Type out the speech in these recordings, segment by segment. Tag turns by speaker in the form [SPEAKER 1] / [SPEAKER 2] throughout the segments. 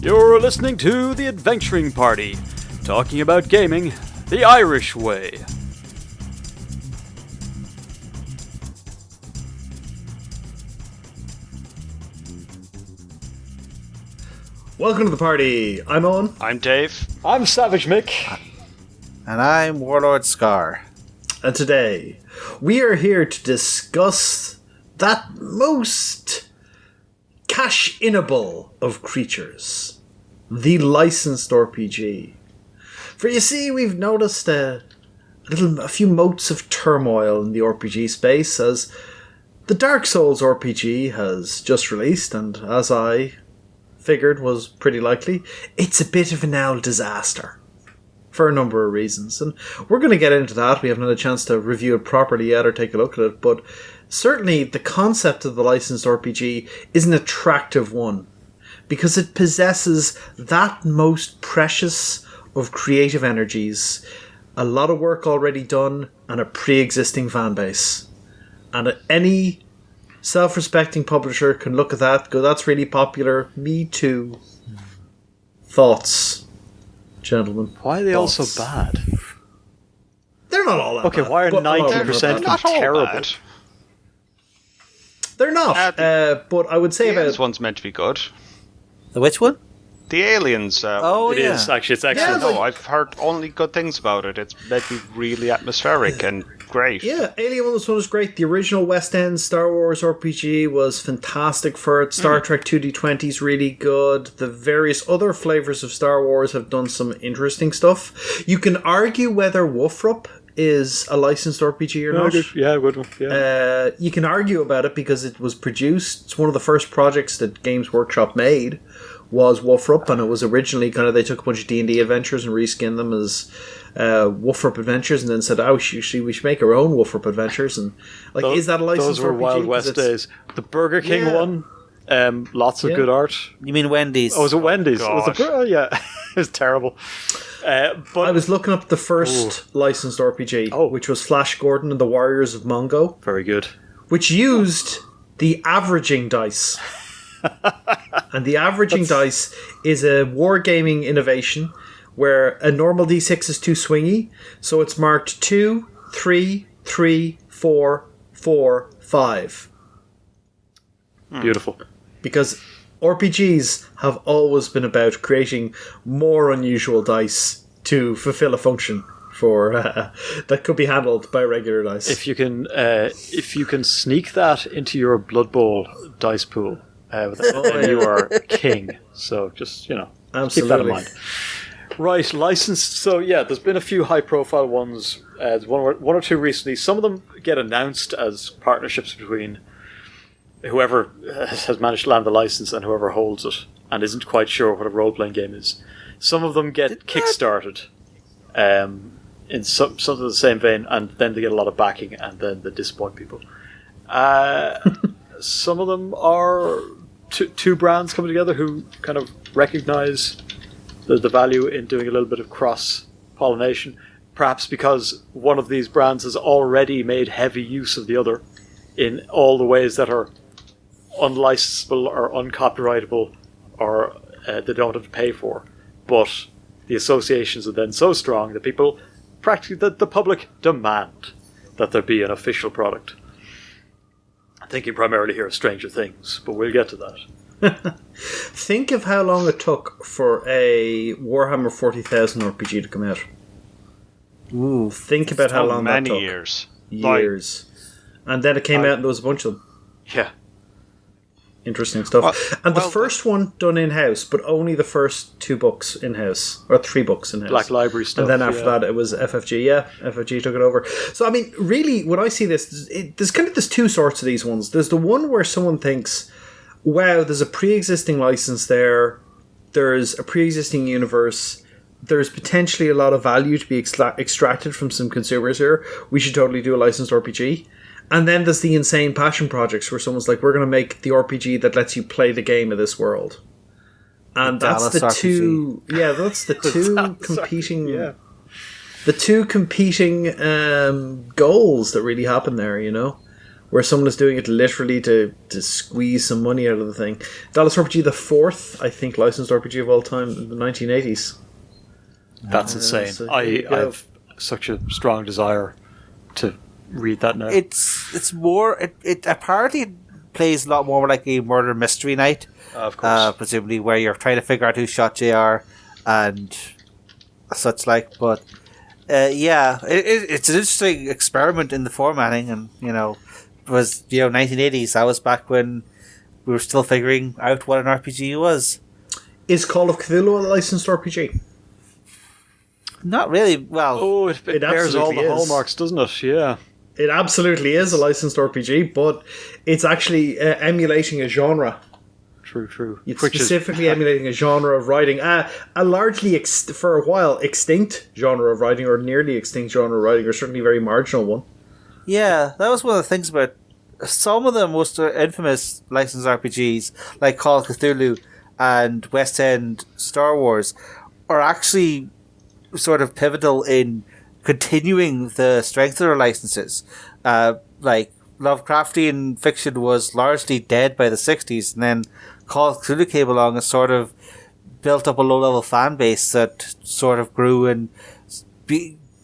[SPEAKER 1] You're listening to The Adventuring Party, talking about gaming the Irish way.
[SPEAKER 2] Welcome to the party. I'm Owen.
[SPEAKER 3] I'm Dave.
[SPEAKER 1] I'm SavageMick.
[SPEAKER 4] And I'm Warlord Scarr.
[SPEAKER 2] And today, we are here to discuss that most cash-inable of creatures, the licensed RPG. For you see, we've noticed a few motes of turmoil in the RPG space as the Dark Souls RPG has just released, and as I figured was pretty likely, it's a bit of an owl disaster for a number of reasons, and we're going to get into that. We haven't had a chance to review it properly yet or take a look at it, but certainly the concept of the licensed RPG is an attractive one because it possesses that most precious of creative energies, a lot of work already done, and a pre-existing fan base. And any self-respecting publisher can look at that, go, that's really popular, me too. Thoughts, gentlemen?
[SPEAKER 1] Why are they all so bad?
[SPEAKER 2] They're not all that
[SPEAKER 1] Okay,
[SPEAKER 2] bad.
[SPEAKER 1] why are
[SPEAKER 2] but
[SPEAKER 1] 90%
[SPEAKER 3] Not all
[SPEAKER 1] terrible?
[SPEAKER 3] bad.
[SPEAKER 2] They're not, but I would say
[SPEAKER 3] The Aliens
[SPEAKER 2] about...
[SPEAKER 3] one's meant to be good.
[SPEAKER 4] The which one?
[SPEAKER 3] The Aliens.
[SPEAKER 1] It
[SPEAKER 4] yeah.
[SPEAKER 1] is, actually. It's excellent.
[SPEAKER 2] Yeah,
[SPEAKER 3] No, I've heard only good things about it. It's meant to be really atmospheric and great.
[SPEAKER 2] Yeah, Alien one was great. The original West End Star Wars RPG was fantastic for it. Star Trek 2D20 is really good. The various other flavours of Star Wars have done some interesting stuff. You can argue whether Woofrup is a licensed RPG or not.
[SPEAKER 1] Yeah, good one. Yeah.
[SPEAKER 2] You can argue about it because it was produced. It's one of the first projects that Games Workshop made was Woofrup, and it was originally kind of, they took a bunch of D&D adventures and reskinned them as Woofrup adventures, and then said, "Oh, we should make our own Woofrup adventures." And is that a licensed
[SPEAKER 1] Those were
[SPEAKER 2] RPG?
[SPEAKER 1] Wild West days. The Burger King one, lots of good art.
[SPEAKER 4] You mean Wendy's?
[SPEAKER 1] Oh, was it Wendy's?
[SPEAKER 3] gosh.
[SPEAKER 1] Yeah, it was terrible. But
[SPEAKER 2] I was looking up the first licensed RPG, which was Flash Gordon and the Warriors of Mongo,
[SPEAKER 1] very good.
[SPEAKER 2] which used the averaging dice. And the averaging dice is a wargaming innovation where a normal d6 is too swingy, so it's marked 2, 3, 3, 4, 4, 5.
[SPEAKER 1] Beautiful.
[SPEAKER 2] Because RPGs have always been about creating more unusual dice to fulfill a function for that could be handled by regular dice.
[SPEAKER 1] If you can sneak that into your Blood Bowl dice pool, then you are king. So just,
[SPEAKER 2] Absolutely.
[SPEAKER 1] keep that in mind. Right, licensed. So yeah, there's been a few high-profile ones. One or two recently. Some of them get announced as partnerships between whoever has managed to land the license and whoever holds it, and isn't quite sure what a role-playing game is. Some of them get kickstarted, in some of the same vein, and then they get a lot of backing, and then they disappoint people. Some of them are two brands coming together who kind of recognise the value in doing a little bit of cross-pollination, perhaps because one of these brands has already made heavy use of the other in all the ways that are unlicensable or uncopyrightable or they don't have to pay for. But the associations are then so strong that people, practically the public, demand that there be an official product. I'm thinking primarily here of Stranger Things, but we'll get to that.
[SPEAKER 2] Think of how long it took for a Warhammer 40,000 RPG to come out.
[SPEAKER 4] Ooh.
[SPEAKER 2] Think about how long that
[SPEAKER 3] many
[SPEAKER 2] took.
[SPEAKER 3] years.
[SPEAKER 2] Years. And then it came out and there was a bunch of them.
[SPEAKER 1] Yeah.
[SPEAKER 2] Interesting stuff. And the first one done in-house, but only the first 2 books in-house. Or 3 books in-house.
[SPEAKER 1] Black Library stuff.
[SPEAKER 2] And then after that it was FFG. Yeah, FFG took it over. So, I mean, really, when I see this, there's 2 sorts of these ones. There's the one where someone thinks, wow, there's a pre-existing license there. There's a pre-existing universe. There's potentially a lot of value to be extracted from some consumers here. We should totally do a licensed RPG. And then there's the insane passion projects where someone's like, we're going to make the RPG that lets you play the game of this world. And that's the
[SPEAKER 4] Dallas
[SPEAKER 2] two...
[SPEAKER 4] RPG.
[SPEAKER 2] Yeah, that's the two competing...
[SPEAKER 1] Yeah.
[SPEAKER 2] The two competing goals that really happen there, where someone is doing it literally to squeeze some money out of the thing. Dallas RPG, the fourth, I think, licensed RPG of all time in the 1980s.
[SPEAKER 1] That's insane.
[SPEAKER 2] so
[SPEAKER 1] I have such a strong desire to read that now.
[SPEAKER 4] It's more. It apparently plays a lot more like a murder mystery night.
[SPEAKER 1] Of course.
[SPEAKER 4] Presumably where you're trying to figure out who shot JR and such like. But it's an interesting experiment in the formatting, and it was 1980s. That was back when we were still figuring out what an RPG was.
[SPEAKER 2] Is Call of Cthulhu a licensed RPG?
[SPEAKER 4] Not really. Well,
[SPEAKER 1] it bears all the
[SPEAKER 2] is.
[SPEAKER 1] hallmarks, doesn't it? Yeah.
[SPEAKER 2] It absolutely is a licensed RPG, but it's actually emulating a genre.
[SPEAKER 1] True.
[SPEAKER 2] It's specifically emulating a genre of writing, a largely, for a while, extinct genre of writing, or nearly extinct genre of writing, or certainly a very marginal one.
[SPEAKER 4] yeah, that was one of the things about some of the most infamous licensed RPGs, like Call of Cthulhu and West End Star Wars, are actually sort of pivotal in continuing the strength of their licenses. Like Lovecraftian fiction was largely dead by the 60s, and then Call of Cthulhu came along and sort of built up a low-level fan base that sort of grew and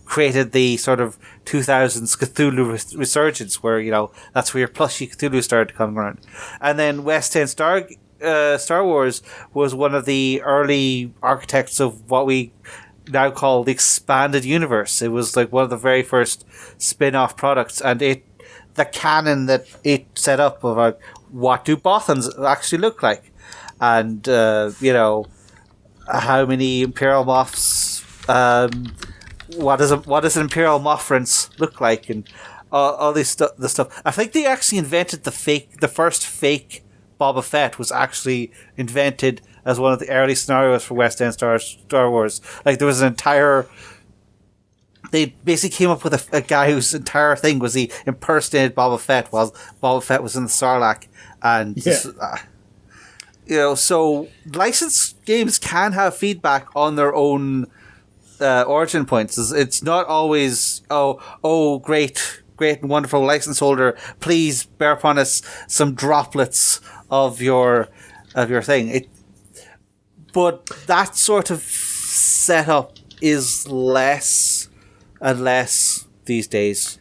[SPEAKER 4] created the sort of 2000s Cthulhu resurgence, where that's where your plushy Cthulhu started to come around. And then West End Star Wars was one of the early architects of what we now call the expanded universe. It was like one of the very first spin-off products, and the canon that it set up of what do Bothans actually look like, and how many Imperial Moths, what does an Imperial Mothrense look like, and all this stuff. I think they actually invented the first fake Boba Fett was actually invented as one of the early scenarios for West End Star Wars. Like, there was an entire... They basically came up with a guy whose entire thing was he impersonated Boba Fett while Boba Fett was in the Sarlacc. And, so licensed games can have feedback on their own origin points. It's not always, great and wonderful license holder, please bear upon us some droplets of your thing. But that sort of setup is less and less these days.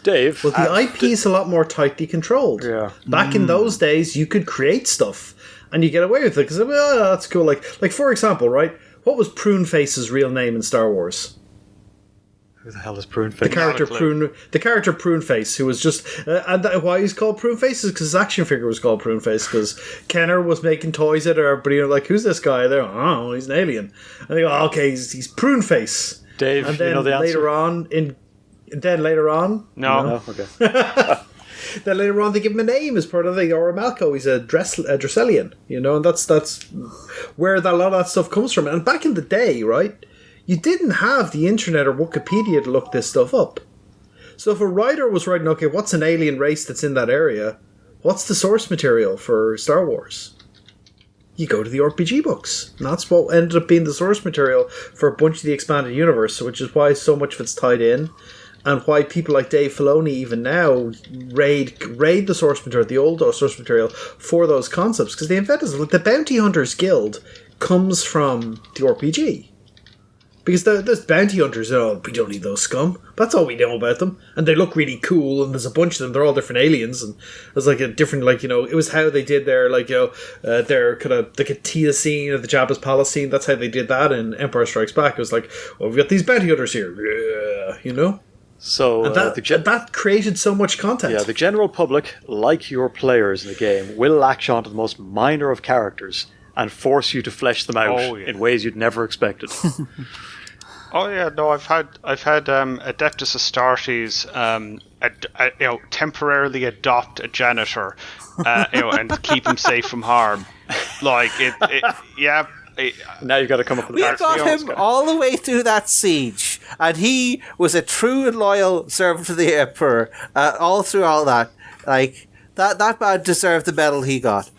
[SPEAKER 1] Dave?
[SPEAKER 2] Well, the IP is a lot more tightly controlled.
[SPEAKER 1] Yeah.
[SPEAKER 2] Back in those days, you could create stuff and you get away with it because that's cool. Like for example, right? What was Pruneface's real name in Star Wars?
[SPEAKER 1] Who the hell is Pruneface?
[SPEAKER 2] The character Pruneface, who was just why he's called Pruneface is because his action figure was called Pruneface, because Kenner was making toys at her, but like, who's this guy? They're he's an alien, and they go, okay, he's Pruneface.
[SPEAKER 1] Dave,
[SPEAKER 2] and then
[SPEAKER 1] the answer?
[SPEAKER 2] later on,
[SPEAKER 3] no,
[SPEAKER 1] okay.
[SPEAKER 2] Then later on they give him a name as part of the or a Malco. He's a Dresselian, and that's where a lot of that stuff comes from. And back in the day, right? You didn't have the internet or Wikipedia to look this stuff up. So if a writer was writing, okay, what's an alien race that's in that area? What's the source material for Star Wars? You go to the RPG books. And that's what ended up being the source material for a bunch of the expanded universe, which is why so much of it's tied in, and why people like Dave Filoni even now raid the source material, the old source material, for those concepts, because they invented it. The Bounty Hunters Guild comes from the RPG. Because there's bounty hunters, we don't need those scum. That's all we know about them. And they look really cool, and there's a bunch of them. They're all different aliens, and there's like a different, it was how they did their, their kind of the Katia scene of the Jabba's Palace scene. That's how they did that in Empire Strikes Back. It was like, we've got these bounty hunters here,
[SPEAKER 1] So
[SPEAKER 2] and that created so much content.
[SPEAKER 1] Yeah, the general public, like your players in the game, will latch onto the most minor of characters and force you to flesh them out in ways you'd never expected.
[SPEAKER 3] Oh yeah, no, I've had Adeptus Astartes, temporarily adopt a janitor, and keep him safe from harm. Like
[SPEAKER 1] now you've got to come up with.
[SPEAKER 4] We got him all the way through that siege, and he was a true and loyal servant to the Emperor all through all that. Like that man deserved the medal he got.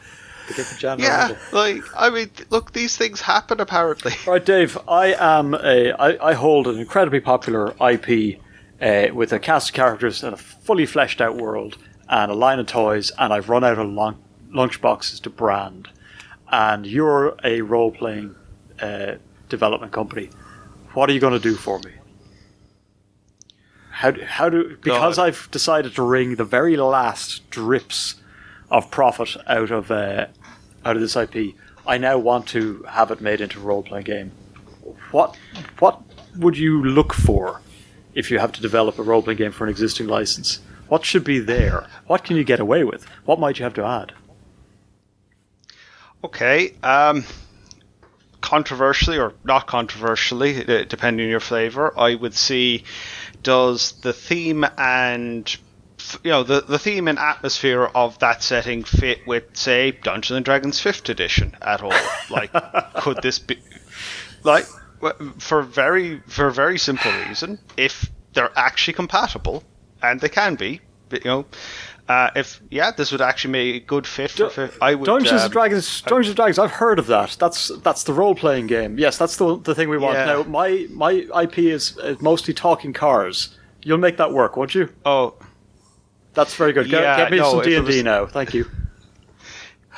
[SPEAKER 3] Yeah, look, these things happen apparently.
[SPEAKER 1] All right, Dave, I hold an incredibly popular IP with a cast of characters and a fully fleshed out world and a line of toys, and I've run out of lunch boxes to brand, and you're a role-playing development company. What are you going to do for me? Because I've decided to wring the very last drips of profit out of this IP, I now want to have it made into a role-playing game. What would you look for if you have to develop a role-playing game for an existing license? What should be there? What can you get away with? What might you have to add?
[SPEAKER 3] Okay. Controversially or not controversially, depending on your flavor, I would see, does the theme and the theme and atmosphere of that setting fit with, say, Dungeons and Dragons 5th edition at all? Like, could this be like, for a very simple reason, if they're actually compatible, and they can be, this would actually make a good fit for I would.
[SPEAKER 1] Dungeons and Dragons. I've heard of that. That's the role playing game. Yes, that's the thing we want.
[SPEAKER 3] Yeah.
[SPEAKER 1] Now, my IP is mostly talking cars. You'll make that work, won't you?
[SPEAKER 3] Oh,
[SPEAKER 1] that's very good. Get me some D&D now. Thank you.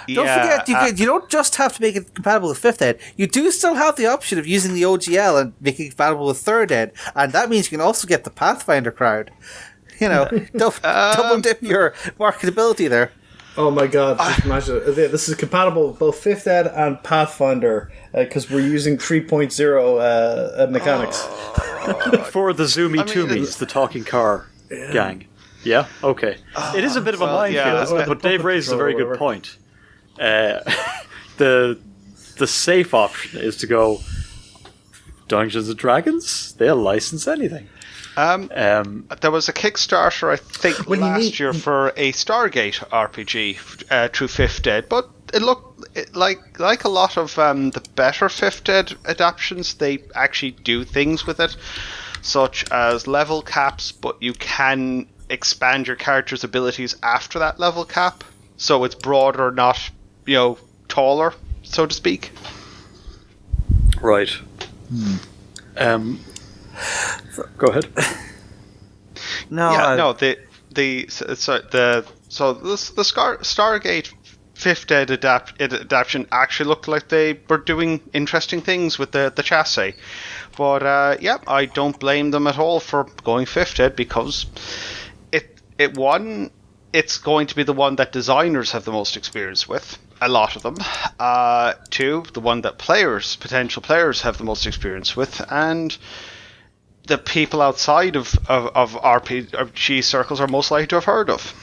[SPEAKER 4] Don't forget, you don't just have to make it compatible with 5th Ed. You do still have the option of using the OGL and making it compatible with 3rd Ed, and that means you can also get the Pathfinder crowd. Double dip your marketability there.
[SPEAKER 2] Oh my god, just imagine. This is compatible with both 5th Ed and Pathfinder, because we're using 3.0 mechanics.
[SPEAKER 1] For the Zoomy Toomies, the talking car gang. Yeah, okay. It is a bit of a minefield, but Dave raises a very good point. The safe option is to go Dungeons and Dragons. They'll license anything.
[SPEAKER 3] There was a Kickstarter, I think, last year for a Stargate RPG through 5th Ed, but it looked like a lot of the better 5th Ed adaptions. They actually do things with it, such as level caps, but you can expand your character's abilities after that level cap, so it's broader, not taller, so to speak.
[SPEAKER 1] Right. Go ahead.
[SPEAKER 3] The Stargate 5th Ed adaptation actually looked like they were doing interesting things with the chassis, but I don't blame them at all for going 5th Ed, because it's going to be the one that designers have the most experience with, a lot of them. 2, the one that potential players have the most experience with, and the people outside of RPG circles are most likely to have heard of.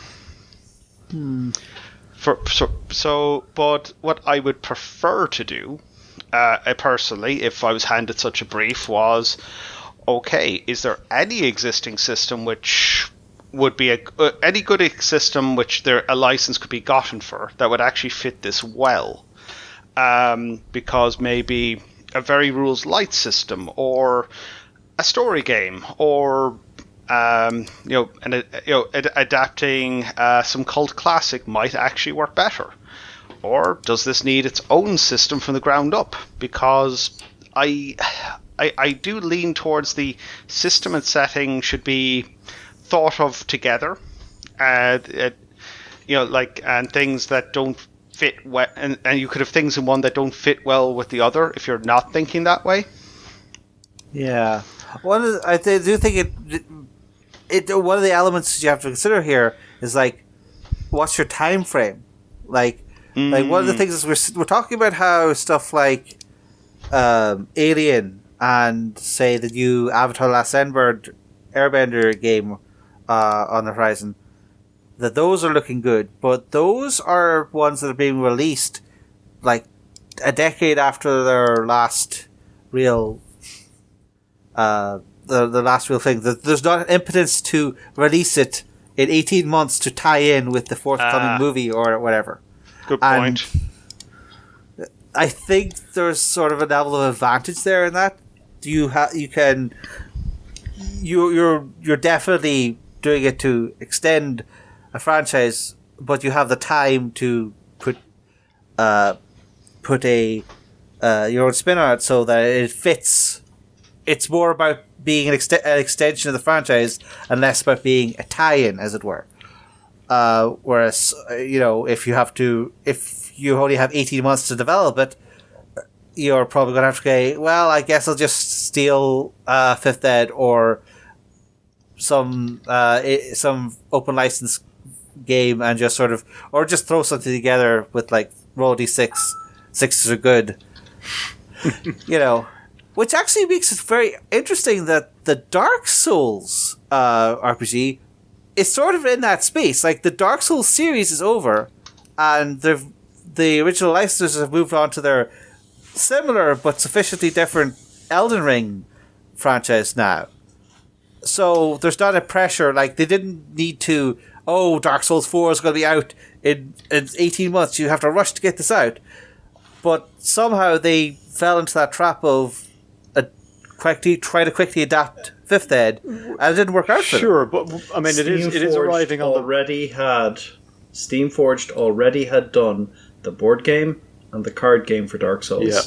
[SPEAKER 3] But what I would prefer to do, personally, if I was handed such a brief, was, okay, is there any existing system which would be any good system which a license could be gotten for that would actually fit this well? Because maybe a very rules light system, or a story game, or adapting some cult classic might actually work better. Or does this need its own system from the ground up? Because I do lean towards the system and setting should be thought of together, and things that don't fit well, and you could have things in one that don't fit well with the other if you're not thinking that way.
[SPEAKER 4] Yeah. I do think one of the elements you have to consider here is, like, what's your time frame? Like one of the things is we're talking about how stuff like Alien and, say, the new Avatar: Last Airbender game on the horizon, that those are looking good, but those are ones that are being released like a decade after their last real the last real thing. There's not an impetus to release it in 18 months to tie in with the forthcoming movie or whatever.
[SPEAKER 3] Good point.
[SPEAKER 4] And I think there's sort of a level of advantage there in that you're definitely doing it to extend a franchise, but you have the time to put your own spin on it so that it fits. It's more about being an extension of the franchise and less about being a tie-in, as it were. Whereas, if you only have 18 months to develop it, you're probably going to have to go, well, I guess I'll just steal Fifth Ed or some open license game and just sort of, or just throw something together with like roll d6, sixes are good. Which actually makes it very interesting that the Dark Souls RPG is sort of in that space. Like, the Dark Souls series is over, and the original licensors have moved on to their similar but sufficiently different Elden Ring franchise now. So there's not a pressure, like, they didn't need to, Dark Souls 4 is going to be out in 18 months, you have to rush to get this out. But somehow they fell into that trap of try to quickly adapt Fifth Ed, and it didn't work out for them.
[SPEAKER 1] Sure, but I mean, it is arriving on
[SPEAKER 2] Steamforged already had done the board game and the card game for Dark Souls.
[SPEAKER 1] Yeah,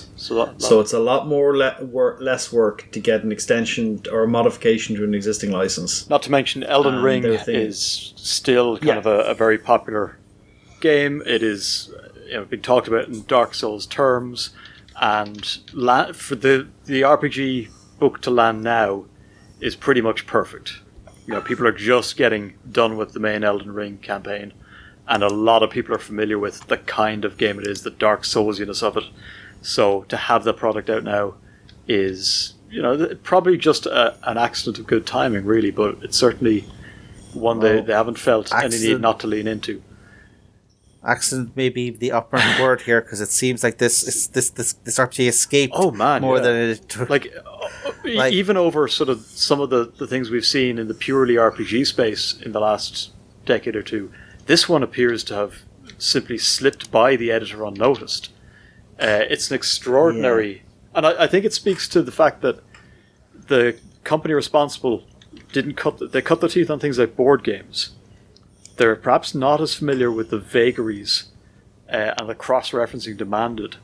[SPEAKER 2] so it's a lot more less work to get an extension or a modification to an existing license.
[SPEAKER 1] Not to mention, Elden Ring is still kind of a very popular game. It is been talked about in Dark Souls terms, and for the RPG book to land now is pretty much perfect. People are just getting done with the main Elden Ring campaign, and a lot of people are familiar with the kind of game it is, the Dark Soulsiness of it. So to have the product out now is, probably just an accident of good timing, really, but it's certainly one they haven't felt any need not to lean into.
[SPEAKER 4] Accident may be the upper word here, because it seems like this RPG escaped more than it
[SPEAKER 1] even over sort of some of the things we've seen in the purely RPG space in the last decade or two. This one appears to have simply slipped by the editor unnoticed. It's an extraordinary, and I think it speaks to the fact that the company responsible they cut their teeth on things like board games. They're perhaps not as familiar with the vagaries and the cross-referencing demanded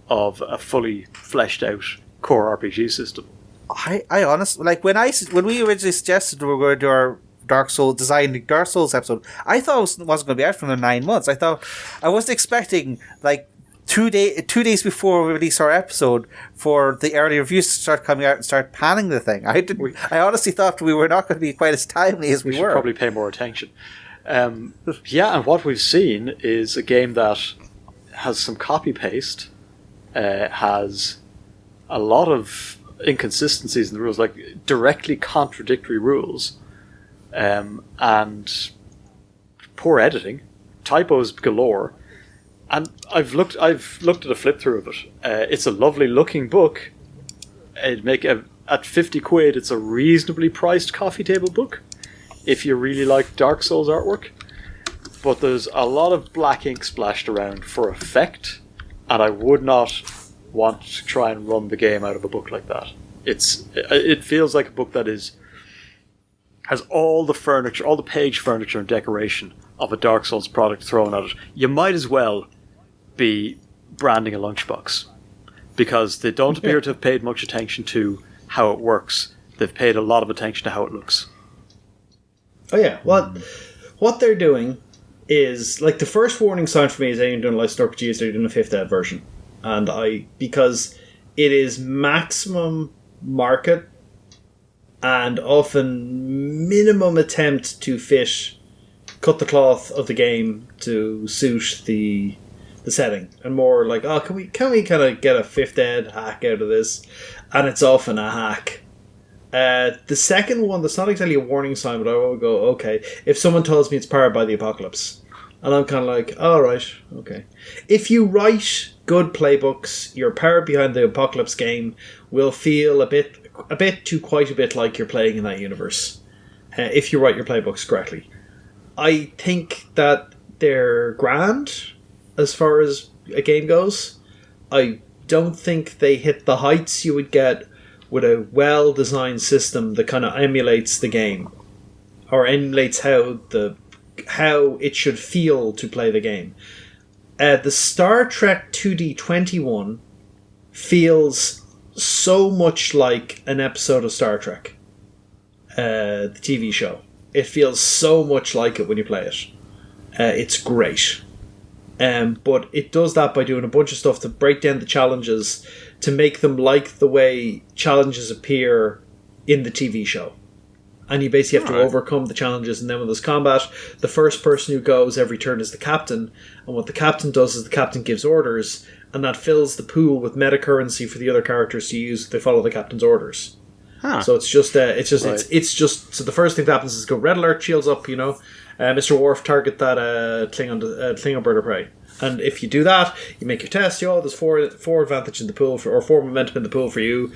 [SPEAKER 1] of a fully fleshed out core RPG system.
[SPEAKER 4] I honestly, like, when we originally suggested we were going to do our Dark Souls episode, I thought it wasn't going to be out for another 9 months. I wasn't expecting, like, 2 days before we release our episode for the early reviews to start coming out and start panning the thing. I honestly thought we were not going to be quite as timely as we were.
[SPEAKER 1] Should probably pay more attention. And what we've seen is a game that has some copy-paste, has a lot of inconsistencies in the rules, like directly contradictory rules, and poor editing, typos galore. And I've looked at a flip through of it. It's a lovely looking book. At 50 quid, it's a reasonably priced coffee table book if you really like Dark Souls artwork. But there's a lot of black ink splashed around for effect, and I would not want to try and run the game out of a book like that. It feels like a book that has all the furniture, all the page furniture and decoration of a Dark Souls product thrown at it. You might as well be branding a lunchbox, because they don't appear to have paid much attention to how it works. They've paid a lot of attention to how it looks.
[SPEAKER 2] Oh yeah, what they're doing is, like, the first warning sign for me is anyone doing a licensed RPG is they're doing a 5th ed version, because it is maximum market and often minimum attempt to cut the cloth of the game to suit the setting, and more like, can we kind of get a 5th ed hack out of this, and it's often a hack. The second one, that's not exactly a warning sign, but I will go, okay, if someone tells me it's powered by the apocalypse, and I'm kind of like, alright, okay. If you write good playbooks, your power behind the apocalypse game will feel a bit to quite a bit like you're playing in that universe, if you write your playbooks correctly. I think that they're grand as far as a game goes. I don't think they hit the heights you would get with a well-designed system that kind of emulates the game, or emulates how it should feel to play the game. The Star Trek 2D21 feels so much like an episode of Star Trek. the TV show. It feels so much like it when you play it. It's great. But it does that by doing a bunch of stuff to break down the challenges to make them like the way challenges appear in the TV show. And you basically have to overcome the challenges, and then when there's combat, the first person who goes every turn is the captain, and what the captain does is the captain gives orders, and that fills the pool with meta currency for the other characters to use if they follow the captain's orders. So it's just so the first thing that happens is go red alert, shields up, Mr. Worf, target that Klingon bird of prey. And if you do that, you make your test. There's four advantage in the pool or 4 momentum in the pool for you.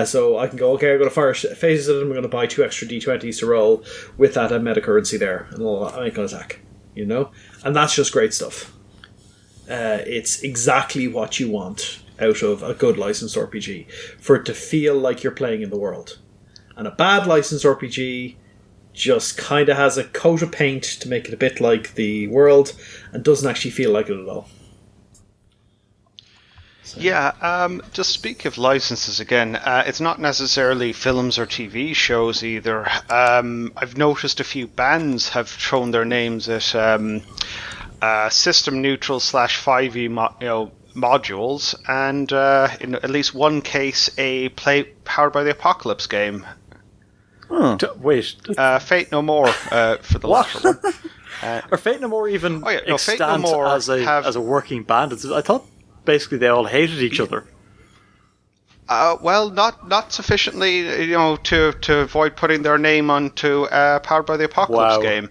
[SPEAKER 2] So I can go, okay, I'm going to fire phases at him. I'm going to buy 2 extra d20s to roll with that meta currency there, and I'll make an attack. And that's just great stuff. It's exactly what you want out of a good licensed RPG, for it to feel like you're playing in the world. And a bad licensed RPG just kind of has a coat of paint to make it a bit like the world and doesn't actually feel like it at all. So.
[SPEAKER 3] Yeah, just speak of licenses again, it's not necessarily films or TV shows either. I've noticed a few bands have thrown their names at system neutral / 5e modules, and in at least one case a Powered by the Apocalypse game.
[SPEAKER 1] Wait.
[SPEAKER 3] Fate No More for the latter one.
[SPEAKER 1] Are Fate No More even extant
[SPEAKER 3] Fate No More
[SPEAKER 1] as a working band? I thought basically they all hated each other.
[SPEAKER 3] Well, not sufficiently, to avoid putting their name onto Powered by the Apocalypse game.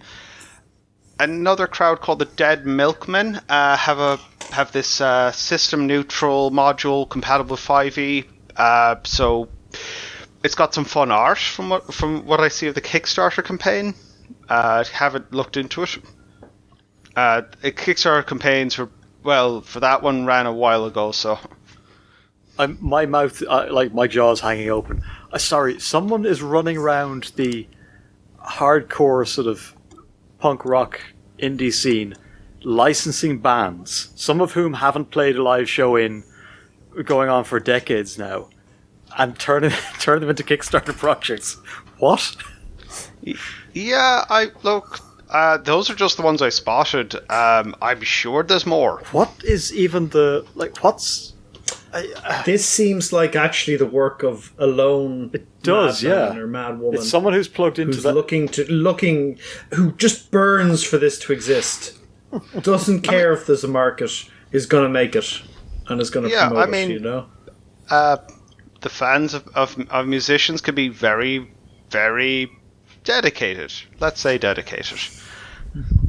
[SPEAKER 3] Another crowd called the Dead Milkmen have this system neutral module compatible with 5e. So it's got some fun art from what I see of the Kickstarter campaign. Haven't looked into it. Kickstarter campaigns for that one ran a while ago, so
[SPEAKER 1] my mouth, my jaw's hanging open. Sorry, someone is running around the hardcore sort of punk rock indie scene licensing bands, some of whom haven't played a live show going on for decades now, and turn them into Kickstarter projects. What?
[SPEAKER 3] Yeah, those are just the ones I spotted. I'm sure there's more.
[SPEAKER 1] What is even what's...
[SPEAKER 2] this seems like actually the work of a lone madman or mad woman.
[SPEAKER 1] It's someone who's plugged into
[SPEAKER 2] that, who just burns for this to exist. Doesn't care if there's a market, is going to make it and is going to promote it.
[SPEAKER 3] The fans of musicians can be very, very dedicated. Let's say dedicated.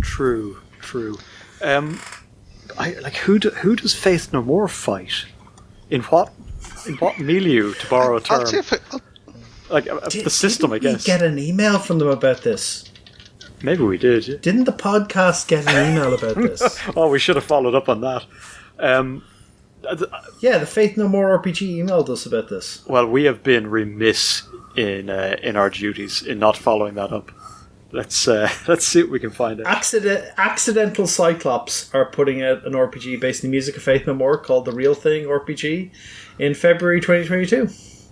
[SPEAKER 1] True. Who does Faith No More fight? In what milieu, to borrow a term? The system, I guess.
[SPEAKER 2] Did we get an email from them about this?
[SPEAKER 1] Maybe we did. Yeah.
[SPEAKER 2] Didn't the podcast get an email about this?
[SPEAKER 1] Oh, we should have followed up on that.
[SPEAKER 2] The Faith No More RPG emailed us about this.
[SPEAKER 1] Well, we have been remiss in our duties in not following that up. Let's see what we can find out.
[SPEAKER 2] Accidental Cyclops are putting out an RPG based on the music of Faith No More called The Real Thing RPG in February 2022.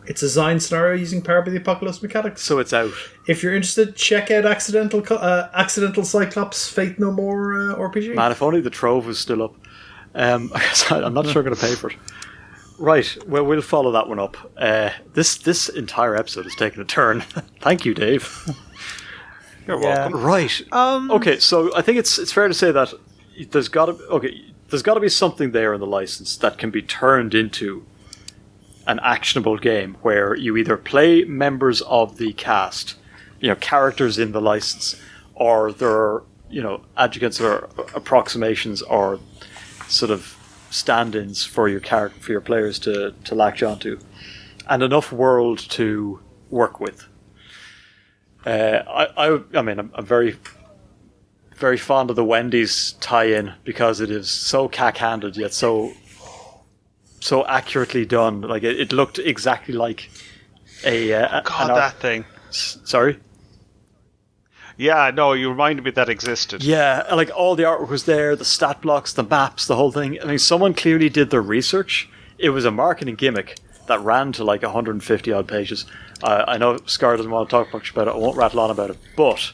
[SPEAKER 2] It's a design scenario using Powered by the Apocalypse mechanics.
[SPEAKER 1] So it's out.
[SPEAKER 2] If you're interested, check out Accidental Cyclops Faith No More RPG.
[SPEAKER 1] Man, if only the Trove was still up. I guess I'm not sure I'm going to pay for it. Right, well, we'll follow that one up. This entire episode has taken a turn. Thank you, Dave. You're welcome. Right. Okay, so I think it's fair to say that there's got to be something there in the license that can be turned into an actionable game where you either play members of the cast, characters in the license, or there are, adjuvants or approximations or sort of stand-ins for your players to latch onto, and enough world to work with. I'm very, very fond of the Wendy's tie-in because it is so cack-handed yet so accurately done. Like it looked exactly like
[SPEAKER 3] that thing.
[SPEAKER 1] Sorry.
[SPEAKER 3] Yeah, no, you reminded me that existed.
[SPEAKER 1] Yeah, like all the artwork was there, the stat blocks, the maps, the whole thing. I mean, someone clearly did their research. It was a marketing gimmick, that ran to like 150 odd pages. I know Scarr doesn't want to talk much about it. I won't rattle on about it, but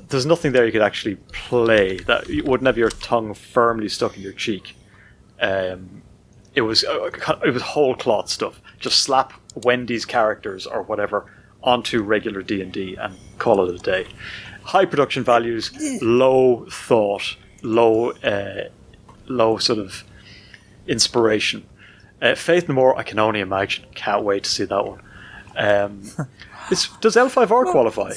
[SPEAKER 1] there's nothing there you could actually play that you wouldn't have your tongue firmly stuck in your cheek. It was whole cloth stuff. Just slap Wendy's characters or whatever onto regular D&D and call it a day. High production values, low thought, low sort of inspiration. Faith No More, I can only imagine. Can't wait to see that one. Does L5R qualify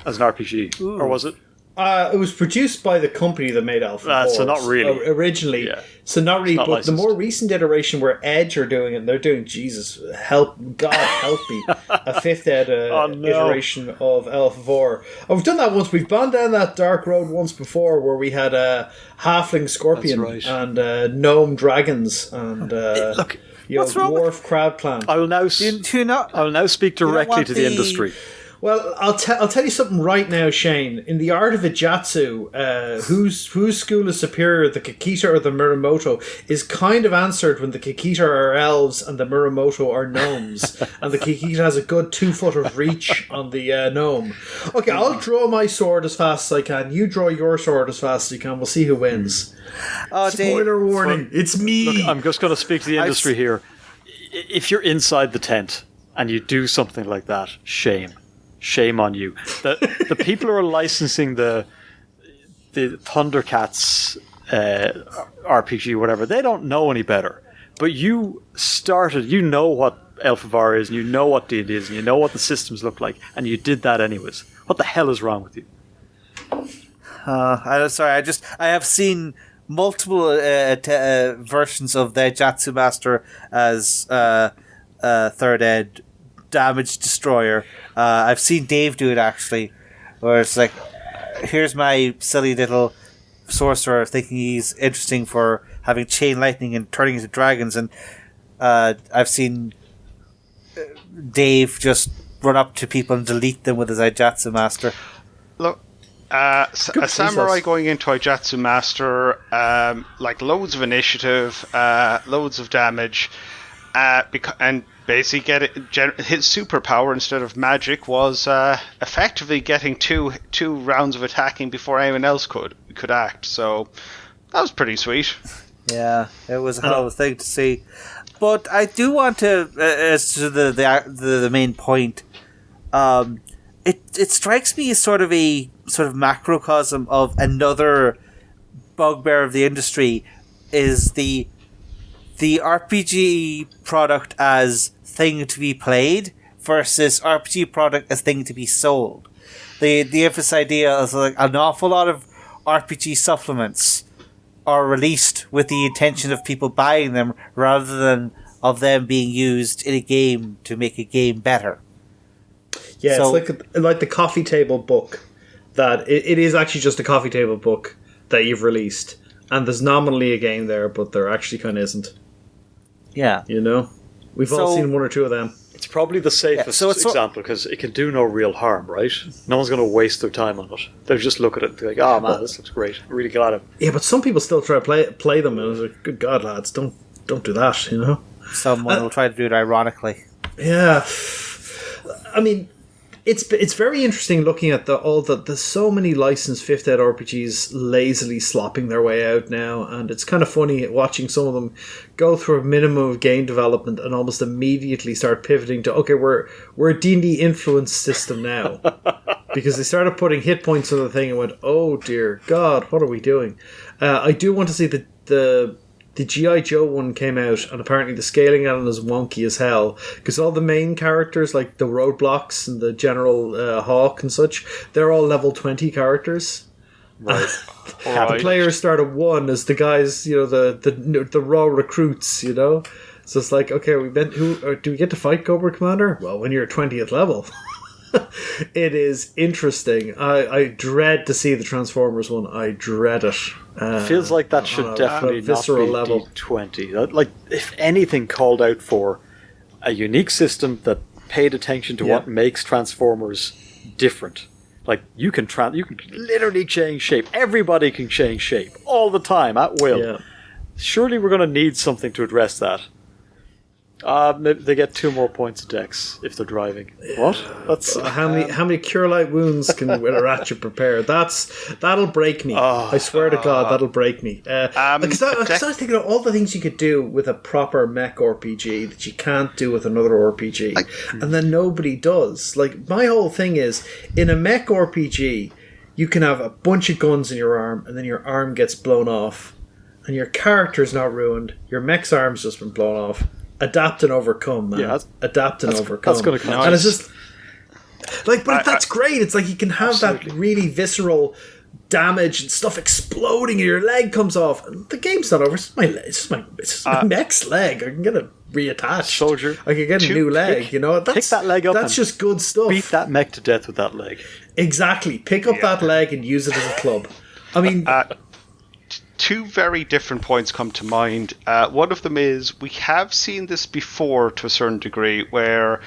[SPEAKER 1] as an RPG? Ooh. Or was it?
[SPEAKER 2] It was produced by the company that made Alpha.
[SPEAKER 1] So not really.
[SPEAKER 2] Originally. Yeah. So not really, but licensed. The more recent iteration where Edge are doing it, they're doing, God help me, a 5th ed iteration of Alpha 4. Oh, we've done that once. We've gone down that dark road once before where we had a halfling scorpion and gnome dragons and
[SPEAKER 1] look,
[SPEAKER 2] dwarf crab clan.
[SPEAKER 1] I will now speak directly to the industry.
[SPEAKER 2] Well, I'll tell you something right now, Shane. In the art of Ijatsu, whose school is superior, the Kakita or the Muramoto, is kind of answered when the Kakita are elves and the Muramoto are gnomes. And the Kakita has a good 2 foot of reach on the gnome. Okay, I'll draw my sword as fast as I can. You draw your sword as fast as you can. We'll see who wins. Spoiler warning, it's me.
[SPEAKER 1] Look, I'm just going to speak to the industry here. If you're inside the tent and you do something like that, shame on you. The people who are licensing the Thundercats RPG, whatever, they don't know any better. But you know what Elphaba is, and you know what D&D is, and you know what the systems look like, and you did that anyways. What the hell is wrong with you?
[SPEAKER 4] I have seen multiple versions of the Jatsu Master as 3rd ed damage destroyer. I've seen Dave do it actually, where it's like, here's my silly little sorcerer thinking he's interesting for having chain lightning and turning into dragons, and I've seen Dave just run up to people and delete them with his Ijatsu Master.
[SPEAKER 3] Look, a samurai going into Ijatsu Master, like loads of initiative, loads of damage, and basically his superpower instead of magic was effectively getting two rounds of attacking before anyone else could act. So that was pretty sweet.
[SPEAKER 4] Yeah, it was a hell of a thing to see. But I do want to, as to the main point, it strikes me as sort of macrocosm of another bugbear of the industry, is the RPG product as thing to be played versus RPG product as thing to be sold. The infamous idea is like an awful lot of RPG supplements are released with the intention of people buying them rather than of them being used in a game to make a game better.
[SPEAKER 2] Yeah, so, it's like the coffee table book that it is actually just a coffee table book that you've released, and there's nominally a game there, but there actually kind of isn't.
[SPEAKER 4] Yeah,
[SPEAKER 2] you know, we've all seen one or two of them.
[SPEAKER 1] It's probably the safest example because it can do no real harm, right? No one's going to waste their time on it. They'll just look at it and be like, "Oh man, this looks great. I'm really glad of it."
[SPEAKER 2] Yeah, but some people still try to play them, and it's like, "Good God, lads, don't do that," you know.
[SPEAKER 4] Someone will try to do it ironically.
[SPEAKER 2] Yeah, I mean, it's very interesting looking at there's so many licensed 5th ed RPGs lazily slopping their way out now, and it's kind of funny watching some of them go through a minimum of game development and almost immediately start pivoting to, okay, we're a D&D influence system now. Because they started putting hit points on the thing and went, oh dear God, what are we doing? I do want to see the G.I. Joe one came out, and apparently the scaling on it is wonky as hell, because all the main characters, like the Roadblocks and the General Hawk and such, they're all level 20 characters.
[SPEAKER 1] Right.
[SPEAKER 2] The players start at 1 as the guys, you know, the raw recruits, you know? So it's like, okay, do we get to fight Cobra Commander? Well, when you're at 20th level. It is interesting. I dread to see the Transformers one. I dread it.
[SPEAKER 1] Feels like that should definitely not be level D20. Like, if anything, called out for a unique system that paid attention to what makes Transformers different. Like, you can literally change shape. Everybody can change shape all the time at will. Yeah. Surely we're going to need something to address that. Maybe they get 2 more points of dex if they're driving. What? That's
[SPEAKER 2] How many cure light wounds can a Ratchet prepare? That'll break me. I swear to God, that'll break me. Because I was thinking of all the things you could do with a proper mech RPG that you can't do with another RPG, and then nobody does. Like, my whole thing is, in a mech RPG, you can have a bunch of guns in your arm, and then your arm gets blown off, and your character's not ruined. Your mech's arm's just been blown off. Adapt and overcome, man. Yeah, adapt and overcome.
[SPEAKER 1] That's going to come.
[SPEAKER 2] And it's just like, but that's great. It's like you can have that really visceral damage and stuff exploding, and your leg comes off. And the game's not over. It's just my next leg. I can get it reattached.
[SPEAKER 1] Soldier,
[SPEAKER 2] I can get a new leg. Pick that leg up. That's just good stuff.
[SPEAKER 1] Beat that mech to death with that leg.
[SPEAKER 2] Exactly. Pick up that leg and use it as a club. I mean.
[SPEAKER 3] 2 very different points come to mind. One of them is we have seen this before to a certain degree, where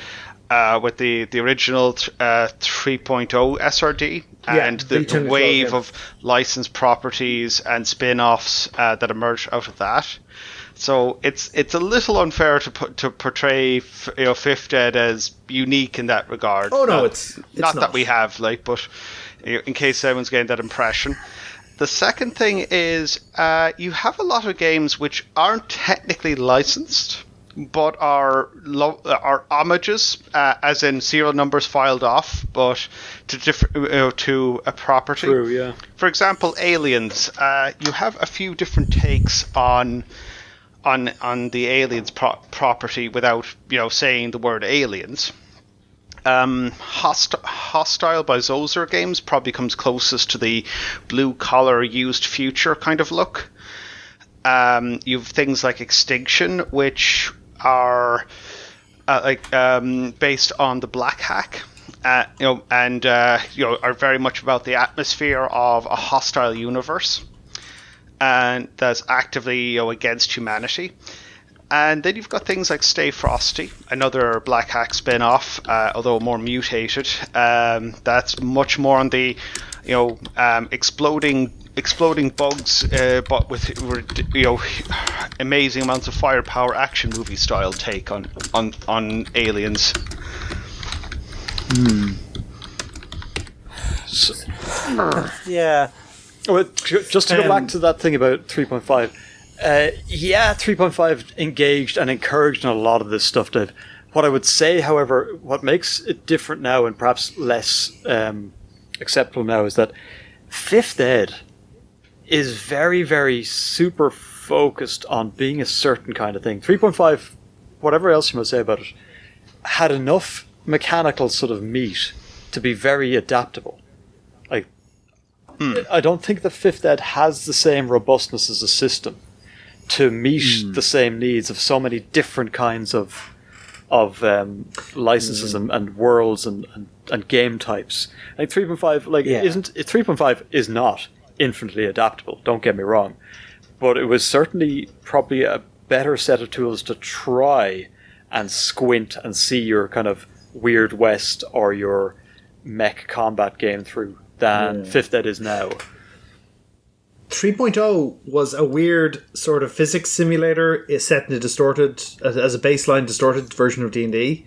[SPEAKER 3] with the original 3.0 SRD and the wave of licensed properties and spin-offs that emerged out of that. So it's a little unfair to portray Fifth Ed as unique in that regard.
[SPEAKER 2] Oh no, it's
[SPEAKER 3] not that we have, but in case anyone's getting that impression. The second thing is you have a lot of games which aren't technically licensed, but are homages, as in serial numbers filed off, but to a property.
[SPEAKER 1] True, yeah.
[SPEAKER 3] For example, Aliens. You have a few different takes on the Aliens property without saying the word aliens. Hostile by Zozer Games probably comes closest to the blue collar used future kind of look. You've things like Extinction, which are based on the Black Hack, and are very much about the atmosphere of a hostile universe, and that's actively against humanity. And then you've got things like Stay Frosty, another Black Hack spin-off, although more mutated. That's much more on the, exploding bugs, but with amazing amounts of firepower, action movie style take on Aliens.
[SPEAKER 4] Yeah.
[SPEAKER 1] Well, just to go back to that thing about 3.5. 3.5 engaged and encouraged in a lot of this stuff, Dave. What I would say, however, what makes it different now and perhaps less acceptable now is that Fifth Ed is very, very super focused on being a certain kind of thing. 3.5, whatever else you might say about it, had enough mechanical sort of meat to be very adaptable. I don't think that Fifth Ed has the same robustness as a system to meet the same needs of so many different kinds of licenses and worlds and game types. Like 3.5, isn't 3.5 is not infinitely adaptable. Don't get me wrong, but it was certainly probably a better set of tools to try and squint and see your kind of Weird West or your mech combat game through than Fifth Ed is now.
[SPEAKER 2] 3.0 was a weird sort of physics simulator set in a distorted, as a baseline distorted version of D&D,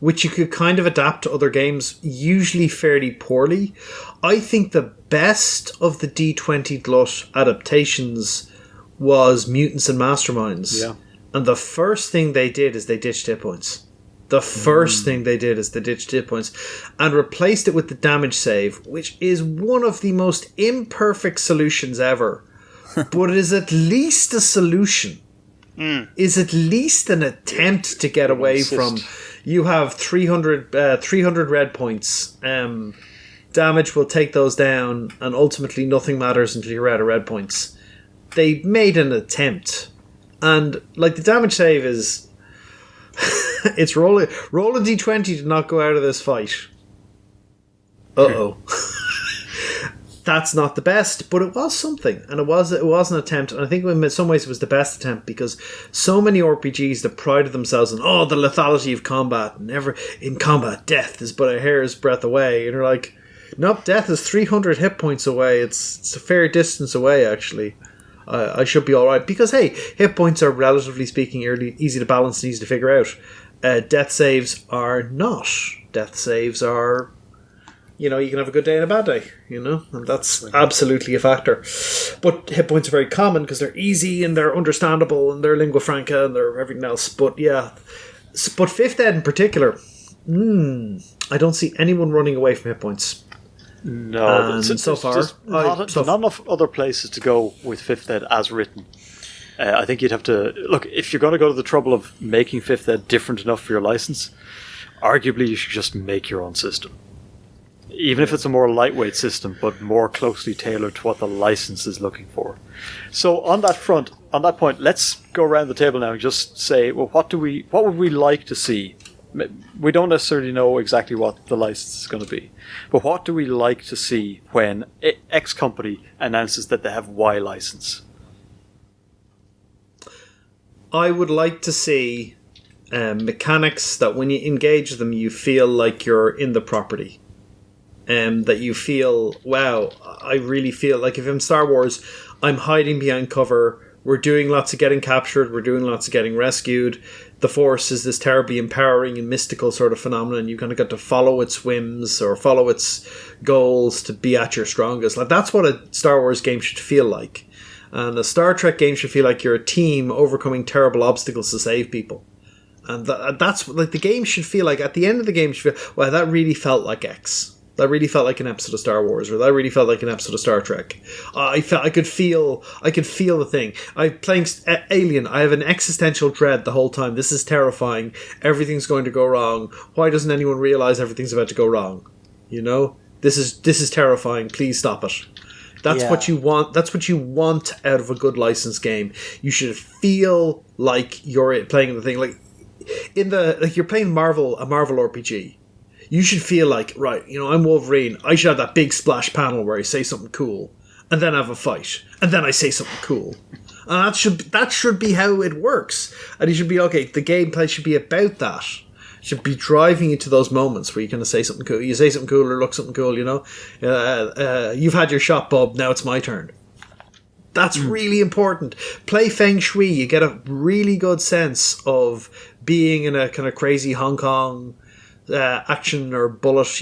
[SPEAKER 2] which you could kind of adapt to other games, usually fairly poorly. I think the best of the D20 Glut adaptations was Mutants and Masterminds.
[SPEAKER 1] Yeah.
[SPEAKER 2] And the first thing they did is they ditched hit points. The first thing they did is they ditched hit points and replaced it with the damage save, which is one of the most imperfect solutions ever. But it is at least a solution. Is at least an attempt to get away from... You have 300 red points. Damage will take those down, and ultimately nothing matters until you're out of red points. They made an attempt. And the damage save is... It's roll a d20 to not go out of this fight. Uh-oh. That's not the best, but it was something, and it was an attempt, and I think in some ways it was the best attempt, because so many RPGs that prided themselves on the lethality of combat, and never in combat death is but a hair's breadth away, and you're like, nope, death is 300 hit points away. It's a fair distance away, actually. I should be all right. Because, hey, hit points are, relatively speaking, easy to balance and easy to figure out. Death saves are not. Death saves are, you can have a good day and a bad day, and that's absolutely a factor. But hit points are very common because they're easy and they're understandable and they're lingua franca and they're everything else. But yeah, but 5th Ed in particular, I don't see anyone running away from hit points.
[SPEAKER 1] No,
[SPEAKER 2] so far,
[SPEAKER 1] not enough other places to go with 5th Ed as written. I think you'd have to look, if you're going to go to the trouble of making 5th Ed different enough for your license. Arguably, you should just make your own system, even if it's a more lightweight system, but more closely tailored to what the license is looking for. So on that point, let's go around the table now and just say, well, what would we like to see? We don't necessarily know exactly what the license is going to be, but what do we like to see when X company announces that they have Y license?
[SPEAKER 2] I would like to see mechanics that when you engage them, you feel like you're in the property. That you feel, wow, I really feel like if I'm Star Wars, I'm hiding behind cover. We're doing lots of getting captured. We're doing lots of getting rescued. The Force is this terribly empowering and mystical sort of phenomenon. You kind of got to follow its whims or follow its goals to be at your strongest. Like that's what a Star Wars game should feel like. And a Star Trek game should feel like you're a team overcoming terrible obstacles to save people. And that's like the game should feel like. At the end of the game, you should feel, wow, that really felt like X. That really felt like an episode of Star Wars, or that really felt like an episode of Star Trek. I could feel the thing. I'm playing Alien. I have an existential dread the whole time. This is terrifying. Everything's going to go wrong. Why doesn't anyone realize everything's about to go wrong? This is terrifying. Please stop it. That's what you want. That's what you want out of a good licensed game. You should feel like you're playing the thing. Like you're playing a Marvel RPG. You should feel like, right, I'm Wolverine. I should have that big splash panel where I say something cool, and then have a fight, and then I say something cool. And that should be how it works. And you should be, okay, the gameplay should be about that. It should be driving you to those moments where you kind of say something cool. You say something cool or look something cool, you've had your shot, bub, now it's my turn. That's really important. Play Feng Shui. You get a really good sense of being in a kind of crazy Hong Kong action or bullet,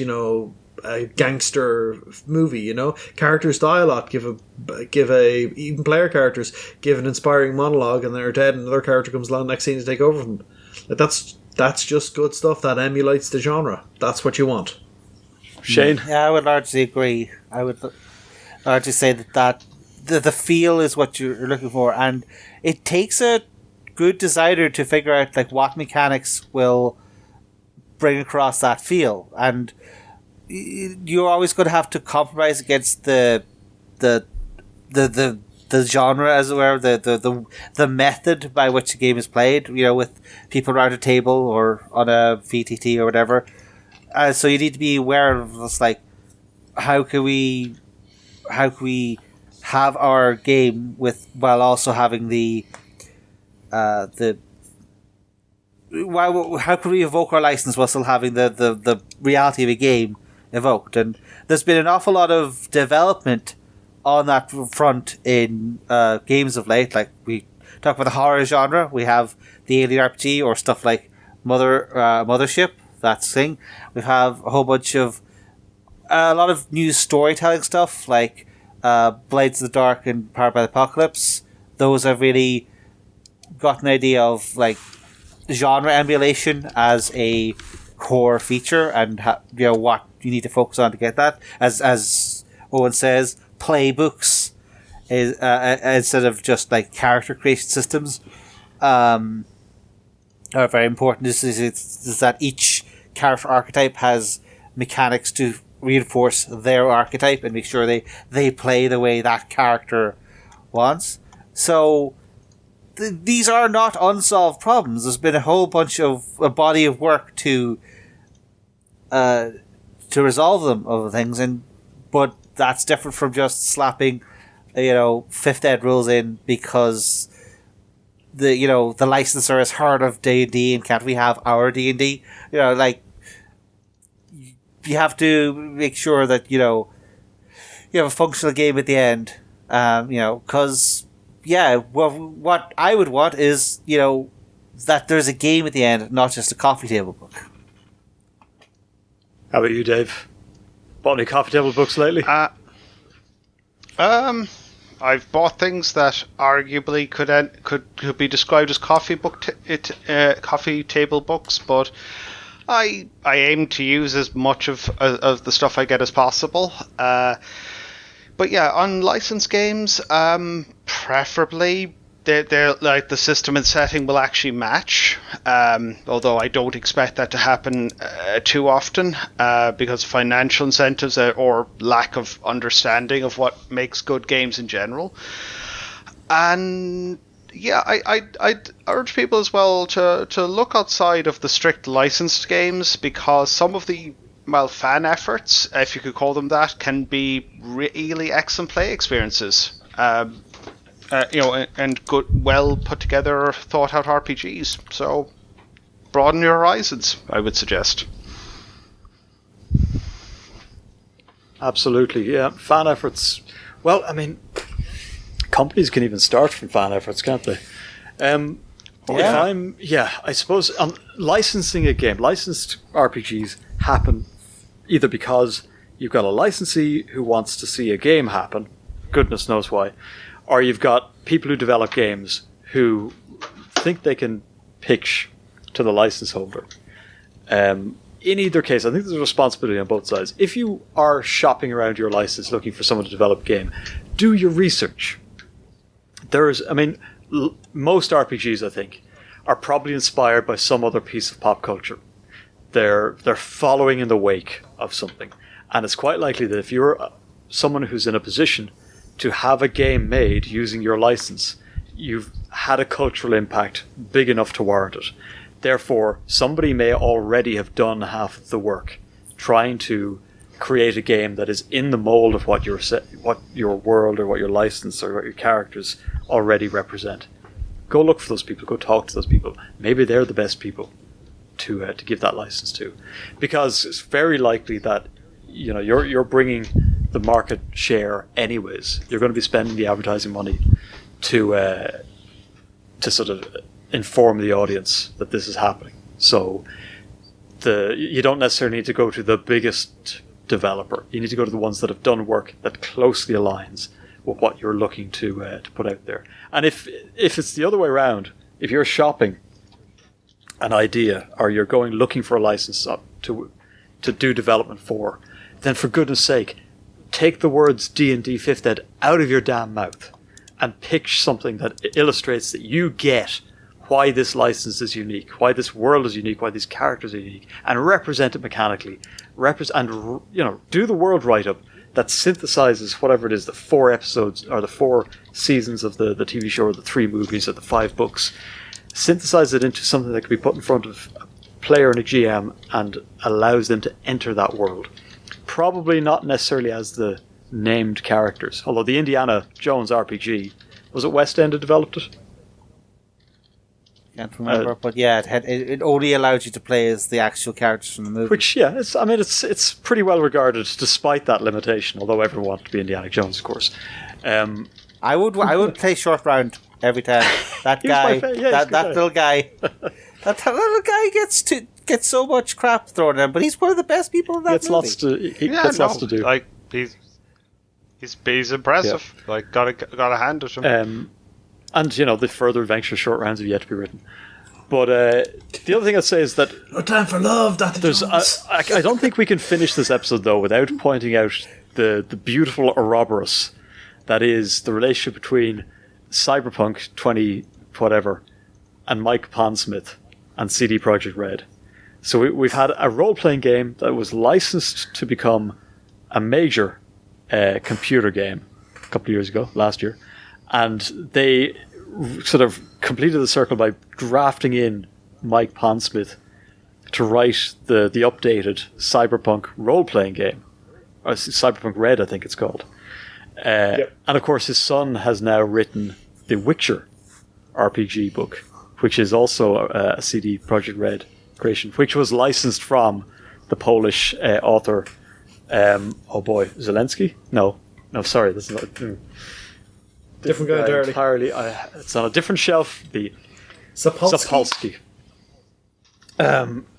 [SPEAKER 2] a gangster movie. Characters dialogue give even player characters give an inspiring monologue, and they're dead, and another character comes along next scene to take over from them. That's just good stuff that emulates the genre. That's what you want.
[SPEAKER 1] Shane?
[SPEAKER 4] Yeah, I would largely agree. I would largely say that the feel is what you're looking for, and it takes a good designer to figure out like what mechanics will bring across that feel, and you're always going to have to compromise against the genre, as it were, the method by which the game is played. With people around a table or on a VTT or whatever. So you need to be aware of this, like how can we have our game while also having how can we evoke our license while still having the reality of a game evoked? And there's been an awful lot of development on that front in games of late. Like we talk about the horror genre, we have the Alien RPG or stuff like Mothership, that thing. We have a whole bunch of a lot of new storytelling stuff like Blades of the Dark and Powered by the Apocalypse. Those have really got an idea of like genre emulation as a core feature, and what you need to focus on to get that. As Owen says, playbooks is instead of just like character creation systems are very important. This is that each character archetype has mechanics to reinforce their archetype and make sure they play the way that character wants. So these are not unsolved problems. There's been a whole bunch of a body of work to resolve them of things, but that's different from just slapping, 5th Ed rules in because the licensor has heard of D&D and can't we have our D&D? You have to make sure that you have a functional game at the end, because yeah, well, what I would want is, that there's a game at the end, not just a coffee table book.
[SPEAKER 1] How about you, Dave? Bought any coffee table books lately?
[SPEAKER 3] I've bought things that arguably could be described as coffee table books, but I aim to use as much of the stuff I get as possible. But yeah, on licensed games, preferably they're like the system and setting will actually match. Although I don't expect that to happen too often because of financial incentives or lack of understanding of what makes good games in general. And yeah, I'd urge people as well to look outside of the strict licensed games, because some of the fan efforts, if you could call them that, can be really excellent play experiences. And good, well put together, thought out RPGs. So broaden your horizons, I would suggest.
[SPEAKER 1] Absolutely, yeah. Fan efforts. Well, I mean, companies can even start from fan efforts, can't they? I suppose licensing a game, licensed RPGs happen either because you've got a licensee who wants to see a game happen, goodness knows why, or you've got people who develop games who think they can pitch to the license holder. In either case, I think there's a responsibility on both sides. If you are shopping around your license looking for someone to develop a game, do your research. Most RPGs, I think, are probably inspired by some other piece of pop culture. They're following in the wake of something. And it's quite likely that if you're someone who's in a position to have a game made using your license, you've had a cultural impact big enough to warrant it. Therefore, somebody may already have done half of the work trying to create a game that is in the mold of what your world or what your license or what your characters already represent. Go look for those people. Go talk to those people. Maybe they're the best people to give that license to, because it's very likely that you're bringing the market share anyways. You're going to be spending the advertising money to sort of inform the audience that this is happening. So you don't necessarily need to go to the biggest developer. You need to go to the ones that have done work that closely aligns with what you're looking to put out there. And if it's the other way around, if you're shopping an idea or you're going looking for a license to do development for, then for goodness sake, take the words D&D 5th Ed out of your damn mouth and pitch something that illustrates that you get why this license is unique, why this world is unique, why these characters are unique, and represent it mechanically. Do the world write-up that synthesizes whatever it is, the 4 episodes or the 4 seasons of the TV show or the 3 movies or the 5 books. Synthesize it into something that can be put in front of a player and a GM and allows them to enter that world. Probably not necessarily as the named characters, although the Indiana Jones RPG, was it West End that developed it?
[SPEAKER 4] Can't remember, but yeah, it only allowed you to play as the actual characters from the movie.
[SPEAKER 1] Which, yeah, it's pretty well regarded despite that limitation. Although everyone wanted to be Indiana Jones, of course.
[SPEAKER 4] I would play Short Round every time. That guy, that little guy, that little guy gets so much crap thrown at him, but he's one of the best people in that movie.
[SPEAKER 1] He gets lots to do.
[SPEAKER 3] Like he's impressive. Yeah. Like gotta hand it to him.
[SPEAKER 1] And, the further adventure short rounds have yet to be written. But the other thing I'd say is that...
[SPEAKER 2] No time for love,
[SPEAKER 1] I don't think we can finish this episode, though, without pointing out the beautiful Ouroboros that is the relationship between Cyberpunk 20-whatever and Mike Pondsmith and CD Projekt Red. So we've had a role-playing game that was licensed to become a major computer game a couple of years ago, last year. And they sort of completed the circle by drafting in Mike Pondsmith to write the updated Cyberpunk role-playing game. Or Cyberpunk Red, I think it's called. Yep. And of course his son has now written the Witcher RPG book, which is also a CD Projekt Red creation, which was licensed from the Polish author, Zelensky? No, sorry, this is not...
[SPEAKER 2] Different guy entirely.
[SPEAKER 1] It's on a different shelf. The
[SPEAKER 2] Sapolsky.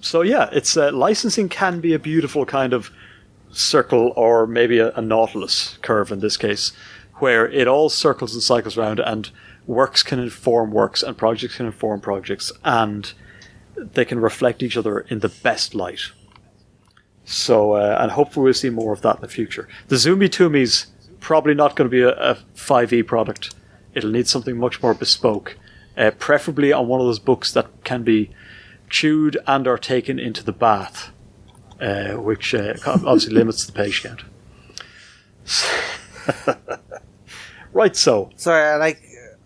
[SPEAKER 1] So yeah, it's licensing can be a beautiful kind of circle, or maybe a nautilus curve in this case, where it all circles and cycles around, and works can inform works, and projects can inform projects, and they can reflect each other in the best light. So, and hopefully we'll see more of that in the future. The Zoomy Toomies probably not going to be a 5e product. It'll need something much more bespoke, preferably on one of those books that can be chewed and are taken into the bath, which obviously limits the page count. Right, so.
[SPEAKER 4] Sorry,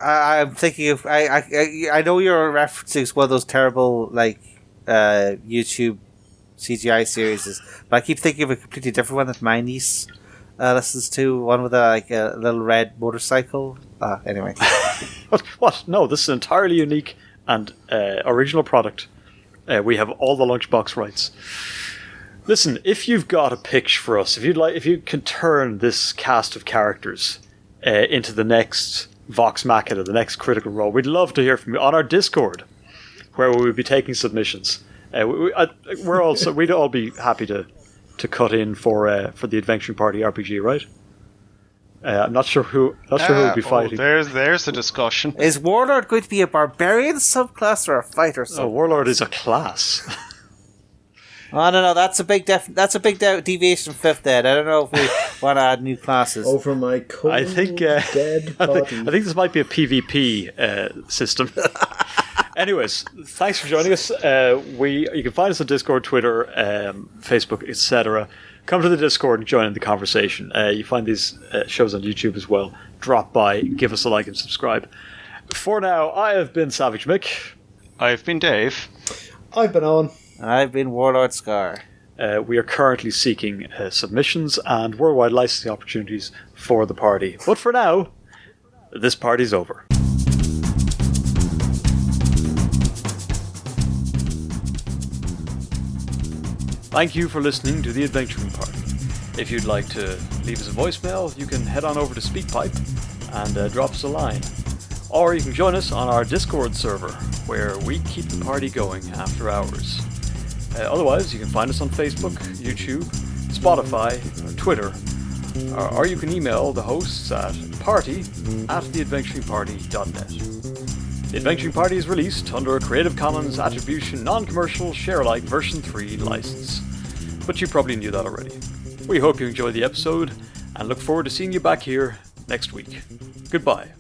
[SPEAKER 4] I'm thinking of... I know you're referencing one of those terrible, YouTube CGI series, but I keep thinking of a completely different one that my niece listens to, one with a little red motorcycle. Anyway.
[SPEAKER 1] What? No, this is an entirely unique and original product. We have all the lunchbox rights. Listen, if you've got a pitch for us, if you can turn this cast of characters into the next Vox Machina, the next Critical Role, we'd love to hear from you on our Discord, where we would be taking submissions. We'd all be happy to cut in for the Adventuring Party RPG, right? I'm not sure who would be fighting.
[SPEAKER 3] There's the discussion.
[SPEAKER 4] Is Warlord going to be a barbarian subclass or a fighter subclass?
[SPEAKER 1] Warlord is a class.
[SPEAKER 4] I don't know. That's a big deviation from 5th Ed. I don't know if we want to add new classes.
[SPEAKER 2] Over my cold, dead body.
[SPEAKER 1] I think this might be a PvP system. Anyways, thanks for joining us. You can find us on Discord, Twitter, Facebook, etc. Come to the Discord and join in the conversation. You find these shows on YouTube as well. Drop by, give us a like and subscribe. For now, I have been SavageMick.
[SPEAKER 3] I've been Dave.
[SPEAKER 2] I've been Owen.
[SPEAKER 4] I've been Warlord Scarr.
[SPEAKER 1] We are currently seeking submissions and worldwide licensing opportunities for the party. But for now, this party's over. Thank you for listening to The Adventuring Party. If you'd like to leave us a voicemail, you can head on over to SpeakPipe and drop us a line. Or you can join us on our Discord server, where we keep the party going after hours. Otherwise, you can find us on Facebook, YouTube, Spotify, or Twitter, or you can email the hosts at party@theadventuringparty.net. The Adventuring Party is released under a Creative Commons Attribution Non-Commercial Share-alike version 3 license, but you probably knew that already. We hope you enjoyed the episode, and look forward to seeing you back here next week. Goodbye.